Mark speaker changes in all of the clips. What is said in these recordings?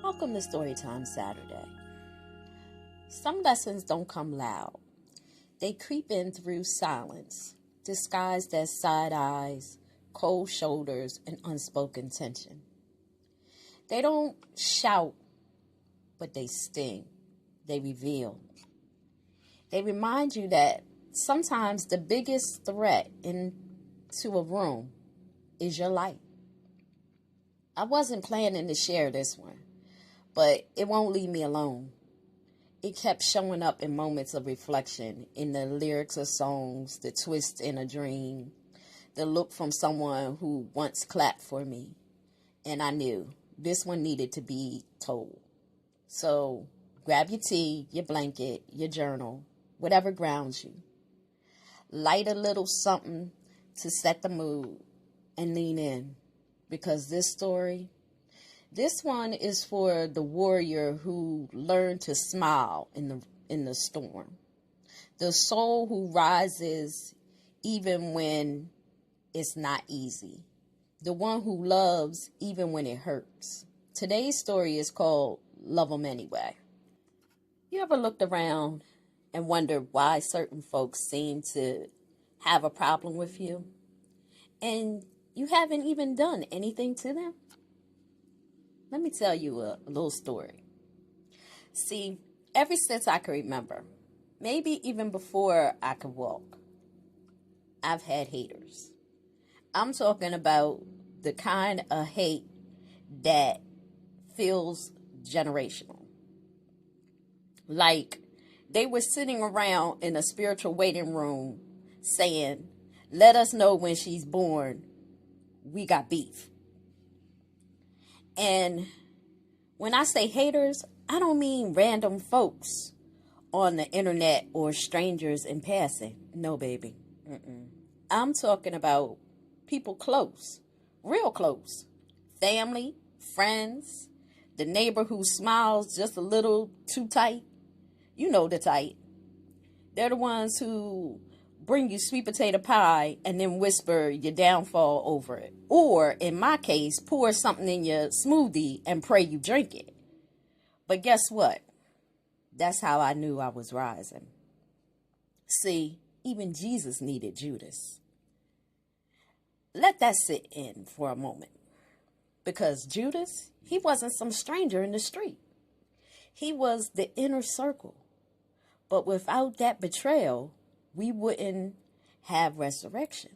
Speaker 1: Welcome to Storytime Saturday. Some lessons don't come loud. They creep in through silence, disguised as side eyes, cold shoulders, and unspoken tension. They don't shout, but they sting. They reveal. They remind you that sometimes the biggest threat into a room is your light. I wasn't planning to share this one, but it won't leave me alone. It kept showing up in moments of reflection, in the lyrics of songs, the twist in a dream, the look from someone who once clapped for me. And I knew this one needed to be told. So grab your tea, your blanket, your journal, whatever grounds you. Light a little something to set the mood and lean in, because this one is for the warrior who learned to smile in the storm. The soul who rises even when it's not easy. The one who loves even when it hurts. Today's story is called Love 'Em Anyway. You ever looked around and wondered why certain folks seem to have a problem with you, and you haven't even done anything to them? Let me tell you a little story. See, ever since I can remember, maybe even before I could walk, I've had haters. I'm talking about the kind of hate that feels generational. Like they were sitting around in a spiritual waiting room saying, "Let us know when she's born. We got beef." And when I say haters, I don't mean random folks on the internet or strangers in passing. No, baby. I'm talking about people close, real close. Family, friends, the neighbor who smiles just a little too tight. You know the type. They're the ones who bring you sweet potato pie and then whisper your downfall over it. Or, in my case, pour something in your smoothie and pray you drink it. But guess what? That's how I knew I was rising. See, even Jesus needed Judas. Let that sit in for a moment. Because Judas, he wasn't some stranger in the street. He was the inner circle. But without that betrayal, we wouldn't have resurrection.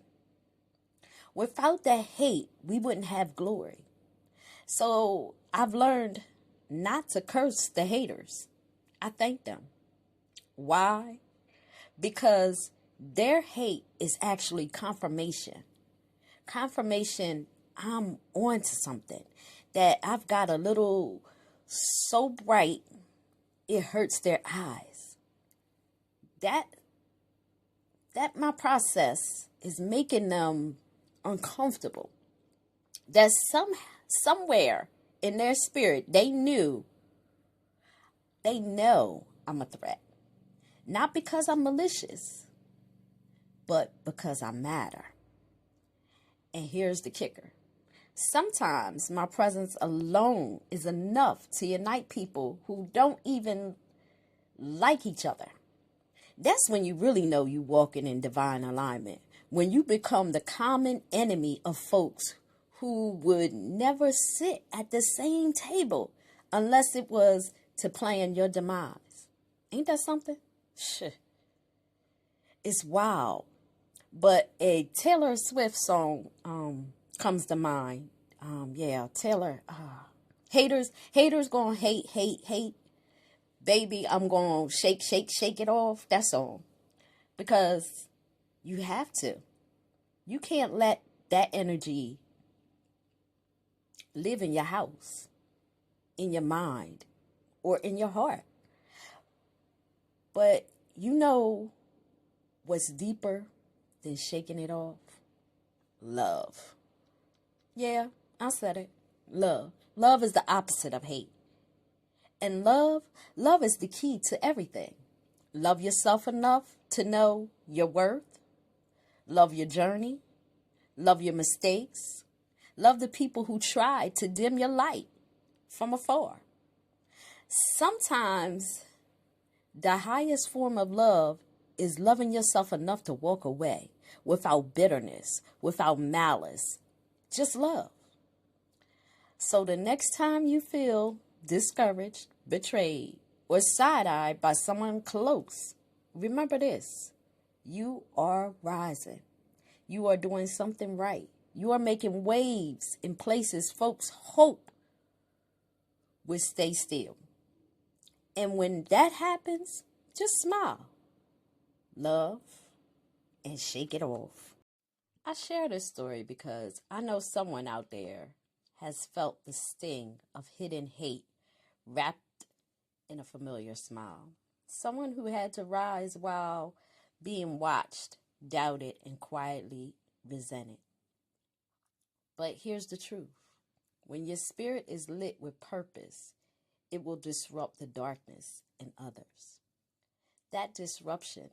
Speaker 1: Without that hate, we wouldn't have glory. So I've learned not to curse the haters. I thank them. Why? Because their hate is actually confirmation. Confirmation I'm onto something. That I've got a little so bright, it hurts their eyes. That my process is making them uncomfortable. That somewhere in their spirit, they know I'm a threat. Not because I'm malicious, but because I matter. And here's the kicker. Sometimes my presence alone is enough to unite people who don't even like each other. That's when you really know you walking in divine alignment. When you become the common enemy of folks who would never sit at the same table unless it was to plan your demise. Ain't that something? Shh. It's wild. But a Taylor Swift song comes to mind. Taylor. Haters gonna hate. Baby, I'm going to shake it off. That's all. Because you have to. You can't let that energy live in your house, in your mind, or in your heart. But you know what's deeper than shaking it off? Love. Yeah, I said it. Love. Love is the opposite of hate. And love is the key to everything. Love yourself enough to know your worth. Love your journey. Love your mistakes. Love the people who tried to dim your light from afar. Sometimes the highest form of love is loving yourself enough to walk away without bitterness, without malice. Just love. So the next time you feel discouraged, betrayed, or side-eyed by someone close, remember this. You are rising. You are doing something right. You are making waves in places folks hope would stay still. And when that happens, just smile, love, and shake it off. I share this story because I know someone out there has felt the sting of hidden hate wrapped in a familiar smile. Someone who had to rise while being watched, doubted, and quietly resented. But here's the truth. When your spirit is lit with purpose, it will disrupt the darkness in others. That disruption,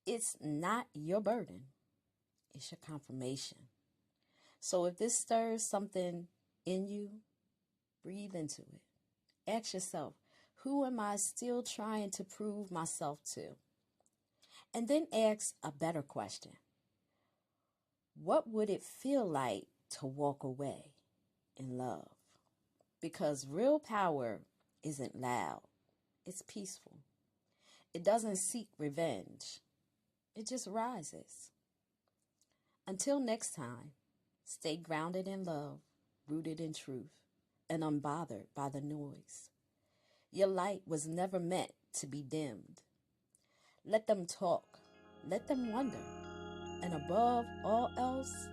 Speaker 1: it's not your burden. It's your confirmation. So if this stirs something in you, breathe into it. Ask yourself, who am I still trying to prove myself to? And then ask a better question. What would it feel like to walk away in love? Because real power isn't loud. It's peaceful. It doesn't seek revenge. It just rises. Until next time, stay grounded in love, rooted in truth, and unbothered by the noise. Your light was never meant to be dimmed. Let them talk. Let them wonder. And above all else,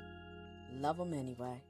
Speaker 1: love them anyway.